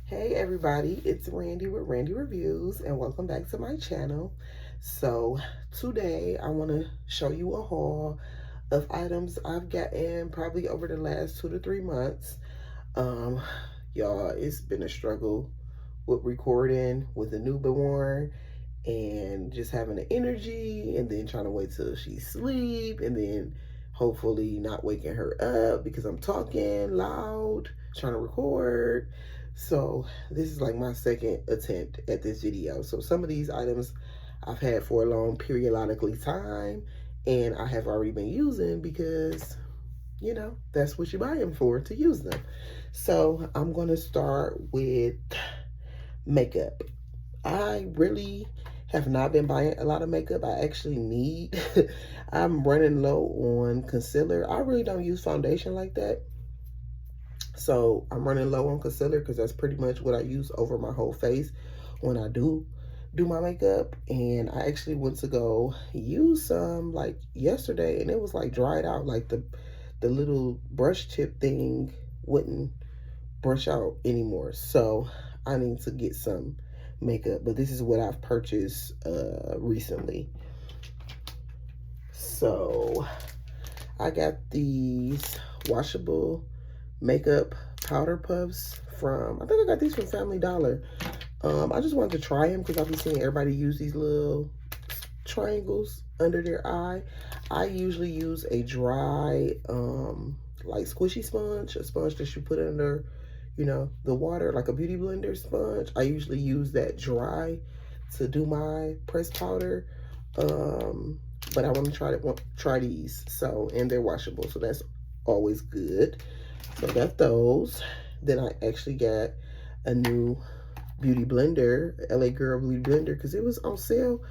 Hey everybody, it's Randy with Randy Reviews and welcome back to my channel. So today I want to show you a haul of items I've gotten probably over the last 2 to 3 months. Um, y'all, it's been a struggle with recording with a newborn and just having the energy and then trying to wait till she sleep and then hopefully not waking her up because I'm talking loud, trying to record. So this is like my second attempt at this video. So some of these items I've had for a long periodically time and I have already been using because that's what you buy them for, to use them. So I'm going to start with makeup. I really have not been buying a lot of makeup. I actually need, I'm running low on concealer. I really don't use foundation like that. So I'm running low on concealer because that's pretty much what I use over my whole face when I do my makeup. And I actually went to go use some like yesterday and it was like dried out, like the little brush tip thing wouldn't brush out anymore. So I need to get some makeup, but this is what I've purchased recently. So I got these washable makeup powder puffs from, I think I got these from Family Dollar. I just wanted to try them because I've been seeing everybody use these little triangles under their eye. I usually use a dry like squishy sponge, a sponge that you put under the water, like a beauty blender sponge. I usually use that dry to do my pressed powder. But I want to try these. So, and they're washable, so that's always good. So I got those. Then I actually got a new beauty blender, LA Girl Beauty Blender, because it was on sale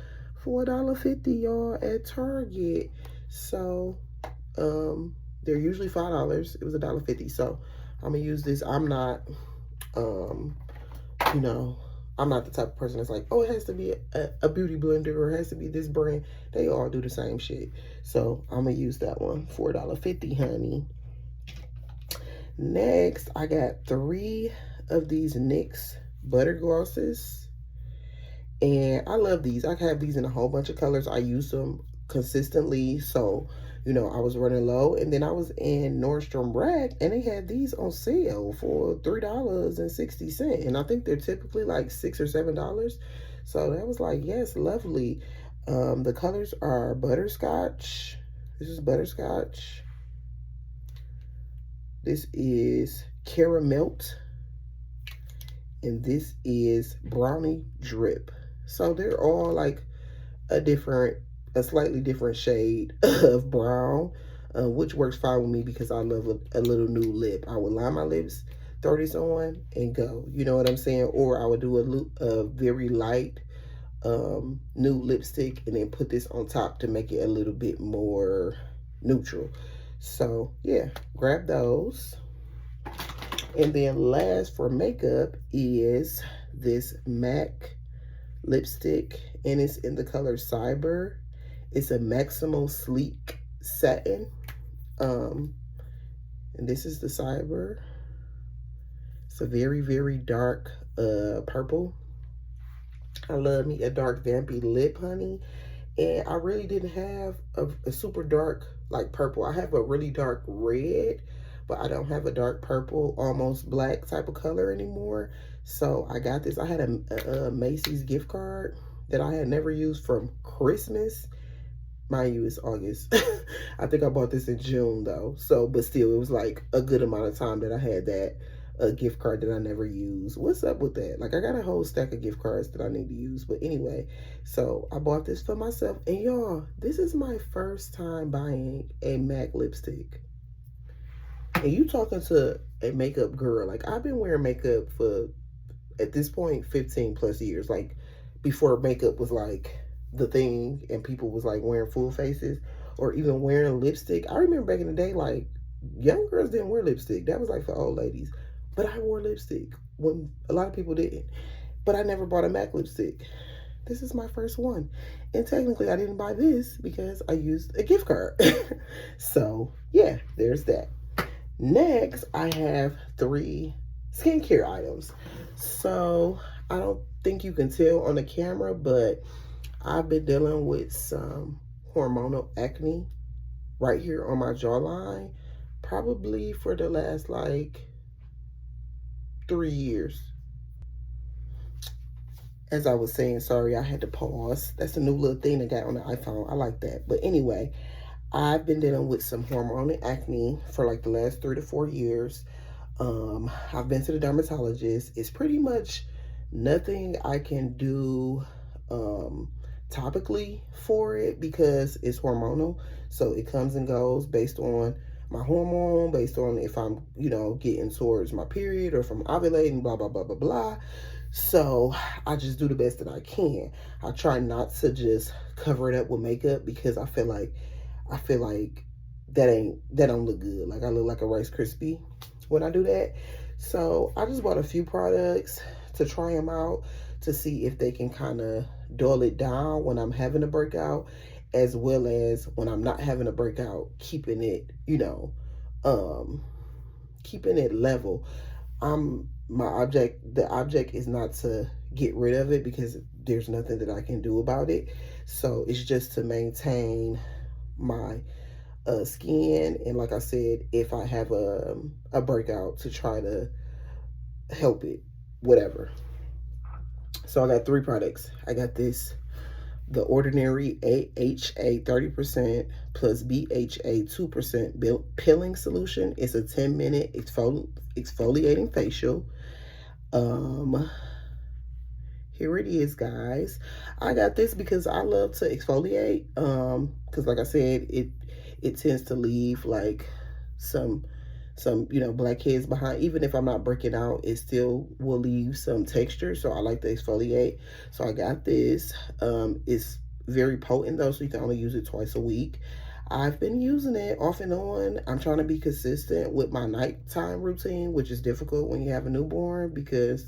for $1.50, y'all, at Target. So, they're usually $5. It was $1.50. So I'm gonna use this. I'm not, I'm not the type of person that's like, oh, it has to be a beauty blender or it has to be this brand. They all do the same shit. So I'm gonna use that one for $1.50, honey. Next, I got 3 of these NYX butter glosses. And I love these. I have these in a whole bunch of colors. I use them consistently. So, I was running low. And then I was in Nordstrom Rack and they had these on sale for $3.60. And I think they're typically like $6 or $7. So that was like, yes, lovely. The colors are butterscotch. This is butterscotch. This is caramel. And this is brownie drip. So they're all like a slightly different shade of brown, which works fine with me because I love a little new lip. I would line my lips, throw this on, and go. You know what I'm saying? Or I would do a very light nude lipstick and then put this on top to make it a little bit more neutral. So yeah, grab those. And then last for makeup is this MAC lipstick, and it's in the color Cyber. It's a Maximal Sleek Satin. And this is the Cyber. It's a very, very dark purple. I love me a dark vampy lip, honey. And I really didn't have a super dark like purple. I have a really dark red, but I don't have a dark purple, almost black type of color anymore. So I got this. I had a Macy's gift card that I had never used from Christmas. Mind you, it's August. I think I bought this in June though. So, but still, it was like a good amount of time that I had that gift card that I never used. What's up with that? Like, I got a whole stack of gift cards that I need to use. But anyway, so I bought this for myself. And y'all, this is my first time buying a MAC lipstick. And you talking to a makeup girl. Like, I've been wearing makeup for, at this point, 15 plus years. Like, before makeup was like the thing and people was like wearing full faces or even wearing lipstick. I remember back in the day, like, young girls didn't wear lipstick. That was like for old ladies. But I wore lipstick when a lot of people didn't. But I never bought a MAC lipstick. This is my first one. And technically I didn't buy this because I used a gift card. So yeah, there's that. Next, I have 3 skincare items. So I don't think you can tell on the camera, but I've been dealing with some hormonal acne right here on my jawline, probably for the last like 3 years. As I was saying, sorry, I had to pause. That's a new little thing I got on the iPhone. I like that. But anyway, I've been dealing with some hormonal acne for like the last 3 to 4 years. I've been to the dermatologist. It's pretty much nothing I can do topically for it because it's hormonal. So it comes and goes based on my hormone, based on if I'm, getting towards my period or if I'm ovulating, blah, blah, blah, blah, blah. So I just do the best that I can. I try not to just cover it up with makeup because I feel like that don't look good. Like I look like a Rice Krispie when I do that. So I just bought a few products to try them out to see if they can kind of dull it down when I'm having a breakout, as well as when I'm not having a breakout, keeping it, keeping it level. The object is not to get rid of it because there's nothing that I can do about it. So it's just to maintain my skin, and like I said, if I have a breakout, to try to help it, whatever. So I got 3 products. I got the Ordinary AHA 30% plus BHA 2% peeling solution. It's a 10-minute exfoliating facial. Here it is, guys. I got this because I love to exfoliate. Because like I said, it tends to leave like some blackheads behind. Even if I'm not breaking out, it still will leave some texture. So I like to exfoliate. So I got this. It's very potent though, so you can only use it twice a week. I've been using it off and on. I'm trying to be consistent with my nighttime routine, which is difficult when you have a newborn because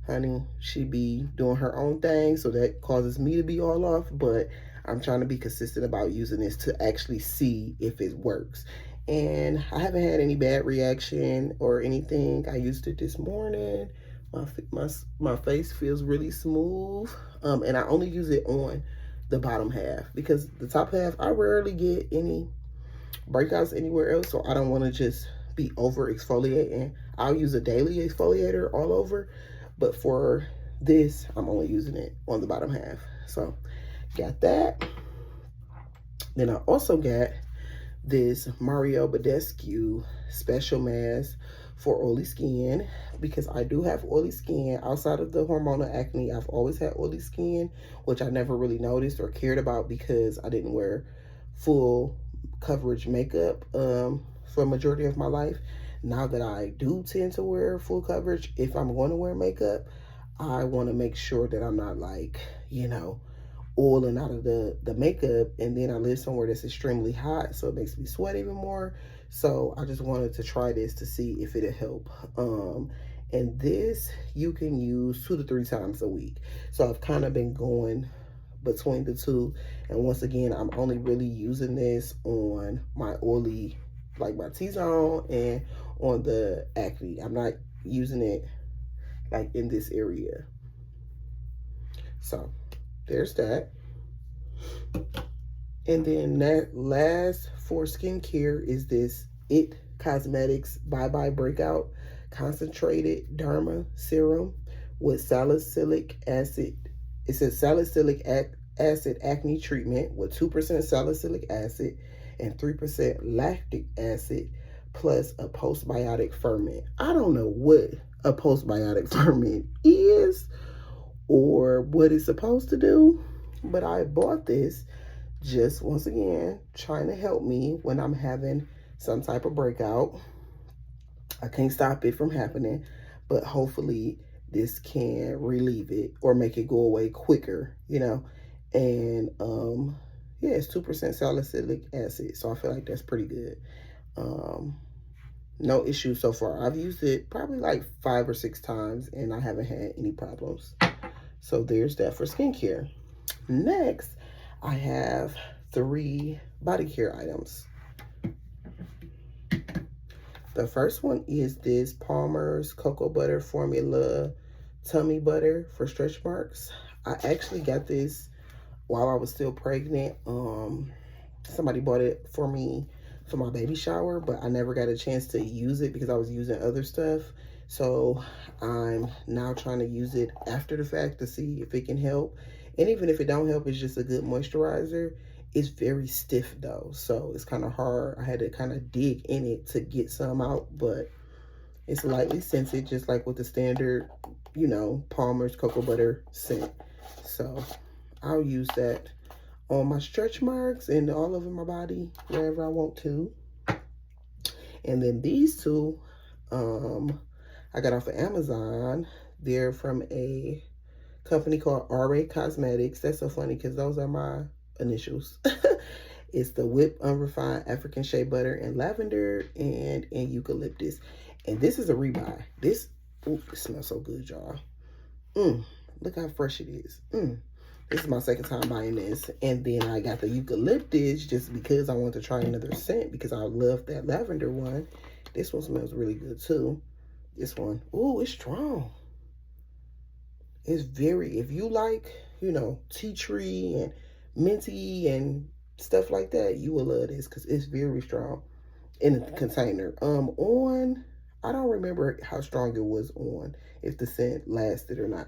honey, she be doing her own thing, so that causes me to be all off. But I'm trying to be consistent about using this to actually see if it works. And I haven't had any bad reaction or anything. I used it this morning. My face feels really smooth. And I only use it on the bottom half because the top half, I rarely get any breakouts anywhere else. So I don't want to just be over exfoliating. I'll use a daily exfoliator all over. But for this, I'm only using it on the bottom half. So got that. Then I also got this Mario Badescu special mask for oily skin because I do have oily skin. Outside of the hormonal acne, I've always had oily skin, which I never really noticed or cared about because I didn't wear full coverage makeup for a majority of my life. Now that I do tend to wear full coverage, if I'm going to wear makeup, I want to make sure that I'm not like, oiling out of the makeup, and then I live somewhere that's extremely hot, so it makes me sweat even more. So I just wanted to try this to see if it'll help. And this you can use 2 to 3 times a week. So I've kind of been going between the two, and once again, I'm only really using this on my oily, like my T-zone, and on the acne. I'm not using it like in this area. So there's that. And then that last for skincare is this IT Cosmetics Bye Bye Breakout Concentrated Derma Serum with salicylic acid. It says salicylic acid acne treatment with 2% salicylic acid and 3% lactic acid plus a postbiotic ferment. I don't know what a postbiotic ferment is or what it's supposed to do, but I bought this just once again trying to help me when I'm having some type of breakout. I can't stop it from happening, but hopefully this can relieve it or make it go away quicker, and yeah, it's 2% salicylic acid, so I feel like that's pretty good. No issues so far. I've used it probably like 5 or 6 times and I haven't had any problems. So there's that for skincare. Next, I have 3 body care items. The first one is this Palmer's Cocoa Butter Formula Tummy Butter for stretch marks. I actually got this while I was still pregnant. Somebody bought it for me for my baby shower, but I never got a chance to use it because I was using other stuff. So I'm now trying to use it after the fact to see if it can help. And even if it don't help, it's just a good moisturizer. It's very stiff though, so it's kind of hard. I had to kind of dig in it to get some out, but it's lightly scented, just like with the standard, you know, Palmer's Cocoa Butter scent. So I'll use that on my stretch marks and all over my body, wherever I want to. And then these two, I got off of Amazon. They're from a company called RA Cosmetics. That's so funny because those are my initials. It's the Whip Unrefined African Shea Butter in Lavender and in Eucalyptus. And this is a rebuy. This, ooh, it smells so good, y'all. Look how fresh it is. This is my second time buying this. And then I got the Eucalyptus just because I want to try another scent because I love that lavender one. This one smells really good too. This one, ooh, it's strong. It's very, if you like, you know, tea tree and minty and stuff like that, you will love this because it's very strong in the container. I don't remember how strong it was on, if the scent lasted or not.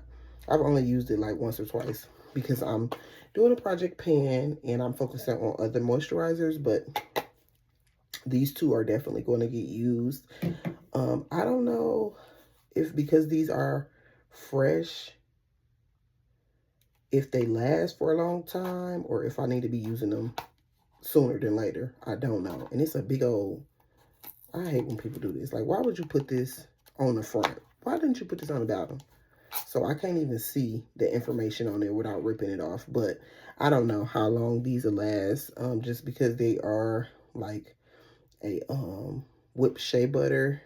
I've only used it like once or twice because I'm doing a project pan and I'm focusing on other moisturizers, but these two are definitely going to get used. I don't know if because these are fresh, if they last for a long time or if I need to be using them sooner than later. I don't know. And it's a big old, I hate when people do this. Like, why would you put this on the front? Why didn't you put this on the bottom? So I can't even see the information on there without ripping it off. But I don't know how long these will last. Just because they are like a whipped shea butter.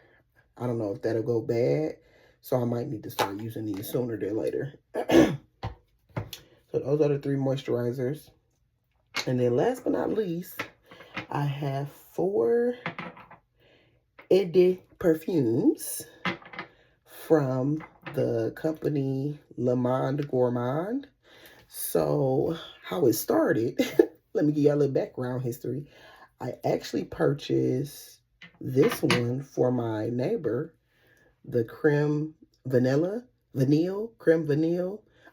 I don't know if that'll go bad. So I might need to start using these sooner than later. So those are the 3 moisturizers. And then last but not least, I have 4 Eau de perfumes from the company Le Monde Gourmand. So how it started, let me give you a little background history. I actually purchased this one for my neighbor, the creme vanille.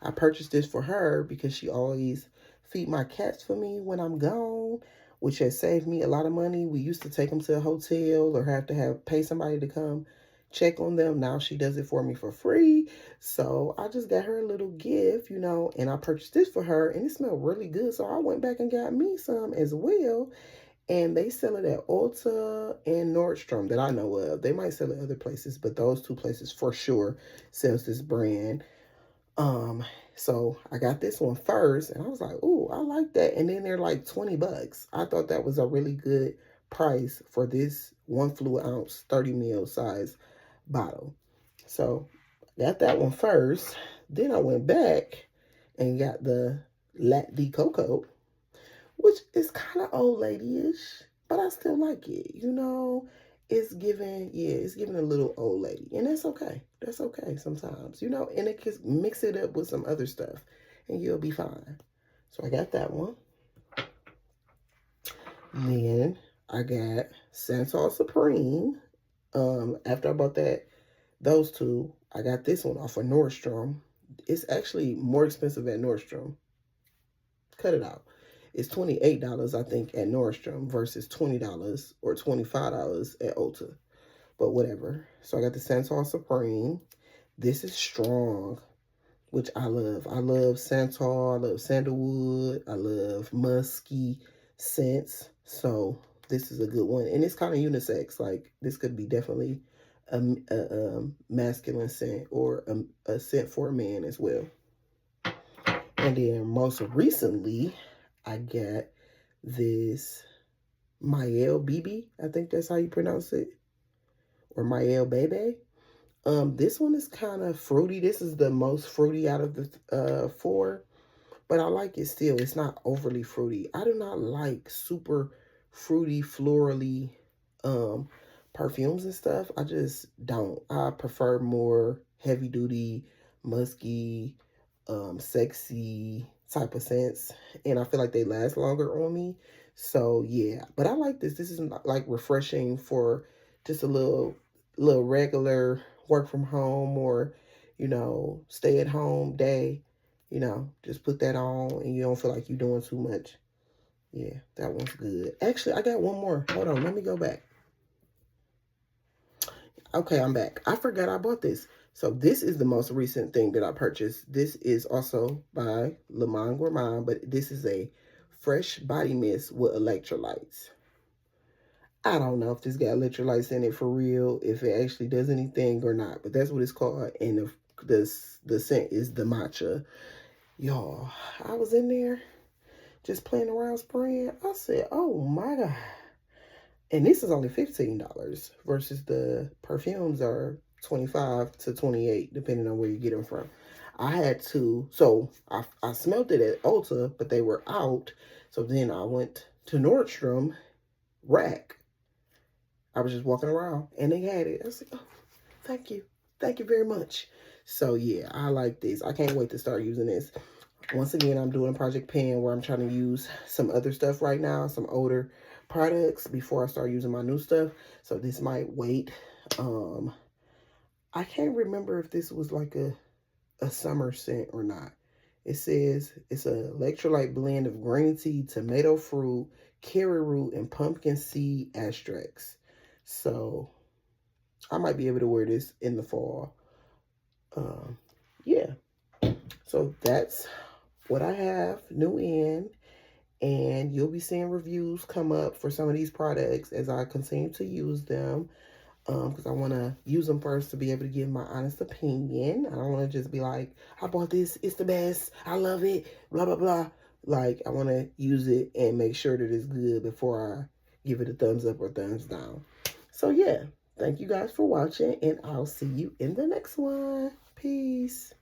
I purchased this for her because she always feed my cats for me when I'm gone, which has saved me a lot of money. We used to take them to a hotel or have to pay somebody to come check on them. Now she does it for me for free. So I just got her a little gift, you know, and I purchased this for her and it smelled really good. So I went back and got me some as well. And they sell it at Ulta and Nordstrom that I know of. They might sell it other places, but those 2 places for sure sells this brand. So I got this one first and I was like, ooh, I like that. And then they're like 20 bucks. I thought that was a really good price for this 1 fluid ounce, 30 ml size bottle. So I got that one first. Then I went back and got the Latte de Coco, which is kind of old lady-ish, but I still like it. You know, it's giving a little old lady, and that's okay. That's okay sometimes, you know, and it can mix it up with some other stuff, and you'll be fine. So I got that one. Then I got Santal Supreme. After I bought those 2, I got this one off of Nordstrom. It's actually more expensive at Nordstrom. Cut it out. It's $28, I think, at Nordstrom versus $20 or $25 at Ulta. But whatever. So I got the Santal Supreme. This is strong, which I love. I love Santal. I love sandalwood. I love musky scents. So this is a good one. And it's kind of unisex. Like, this could be definitely a masculine scent or a scent for a man as well. And then most recently, I got this Mael BB. I think that's how you pronounce it. Or Mael Bebe. This one is kind of fruity. This is the most fruity out of the 4. But I like it still. It's not overly fruity. I do not like super fruity, florally perfumes and stuff. I just don't. I prefer more heavy duty, musky, sexy type of scents, and I feel like they last longer on me. So yeah, but I like this. This is like refreshing for just a little regular work from home, or stay at home day. Just put that on and you don't feel like you're doing too much. Yeah, that one's good. Actually, I got one more. Hold on, let me go back. Okay, I'm back. I forgot I bought this. So this is the most recent thing that I purchased. This is also by Le Monde Gourmand, but this is a fresh body mist with electrolytes. I don't know if this got electrolytes in it for real, if it actually does anything or not, but that's what it's called. And the scent is the matcha. Y'all, I was in there just playing around spraying. I said, oh my God. And this is only $15 versus the perfumes are 25 to 28, depending on where you get them from. I had to, so I smelled it at Ulta, but they were out. So then I went to Nordstrom rack. I was just walking around and they had it. I was like, oh, thank you. Thank you very much. So yeah, I like this. I can't wait to start using this. Once again, I'm doing a project pen where I'm trying to use some other stuff right now, some older products before I start using my new stuff. So this might wait. I can't remember if this was like a summer scent or not. It says it's an electrolyte blend of green tea, tomato fruit, carrot root, and pumpkin seed extracts. So I might be able to wear this in the fall. Yeah. So that's what I have new in. And you'll be seeing reviews come up for some of these products as I continue to use them. Because I want to use them first to be able to give my honest opinion. I don't want to just be like, I bought this, it's the best, I love it, blah, blah, blah. Like, I want to use it and make sure that it's good before I give it a thumbs up or thumbs down. So, yeah, thank you guys for watching, and I'll see you in the next one. Peace.